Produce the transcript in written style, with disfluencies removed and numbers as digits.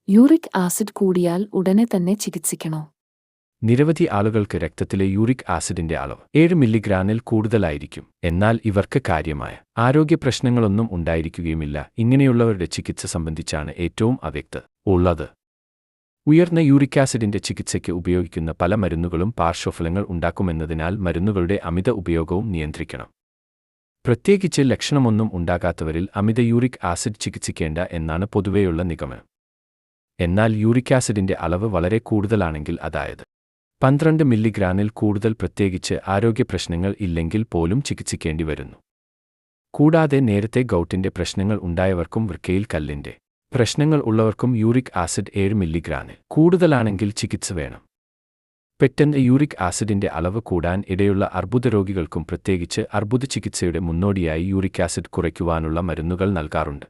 Uric acid കൂടിയാൽ ഉടനെ തന്നെ ചികിത്സിക്കണോ? നിരവധി ആളുകൾക്ക് രക്തത്തിലെ യൂറിക് ആസിഡിന്റെ അളവ് 7 മില്ലിഗ്രാമിൽ കൂടുതലായിരിക്കും. എന്നാൽ ഇവർക്ക് കാര്യമായ ആരോഗ്യ പ്രശ്നങ്ങളൊന്നും ഉണ്ടായിരിക്കുകയുമില്ല. ഇങ്ങനെയുള്ളവരുടെ ചികിത്സ സംബന്ധിച്ചാണ് ഏറ്റവും അവ്യക്തത ഉള്ളത്. ഉയർന്ന യൂറിക് ആസിഡിന്റെ ചികിത്സയ്ക്ക് ഉപയോഗിക്കുന്ന പല മരുന്നുകളും പാർശ്വഫലങ്ങൾ ഉണ്ടാക്കുമെന്നതിനാൽ മരുന്നുകളുടെ അമിത ഉപയോഗവും നിയന്ത്രിക്കണം. പ്രത്യേകിച്ച് ലക്ഷണമൊന്നും ഉണ്ടാകാത്തവരിൽ അമിത യൂറിക് ആസിഡ് ചികിത്സിക്കേണ്ട എന്നാണ് പൊതുവെയുള്ള നിഗമനം. എന്നാൽ യൂറിക് ആസിഡിന്റെ അളവ് വളരെ കൂടുതലാണെങ്കിൽ, അതായത് 12 മില്ലിഗ്രാമിൽ കൂടുതൽ, പ്രത്യേകിച്ച് ആരോഗ്യ പ്രശ്നങ്ങൾ ഇല്ലെങ്കിൽ പോലും ചികിത്സിക്കേണ്ടി വരുന്നു. കൂടാതെ നേരത്തെ ഗൗട്ടിന്റെ പ്രശ്നങ്ങൾ ഉണ്ടായവർക്കും വൃക്കയിൽ കല്ലിന്റെ പ്രശ്നങ്ങൾ ഉള്ളവർക്കും യൂറിക് ആസിഡ് 7 മില്ലിഗ്രാമിൽ കൂടുതലാണെങ്കിൽ ചികിത്സ വേണം. പെട്ടെന്ന് യൂറിക് ആസിഡിന്റെ അളവ് കൂടാൻ ഇടയുള്ള അർബുദ രോഗികൾക്കും പ്രത്യേകിച്ച് അർബുദ ചികിത്സയുടെ മുന്നോടിയായി യൂറിക് ആസിഡ് കുറയ്ക്കുവാനുള്ള മരുന്നുകൾ നൽകാറുണ്ട്.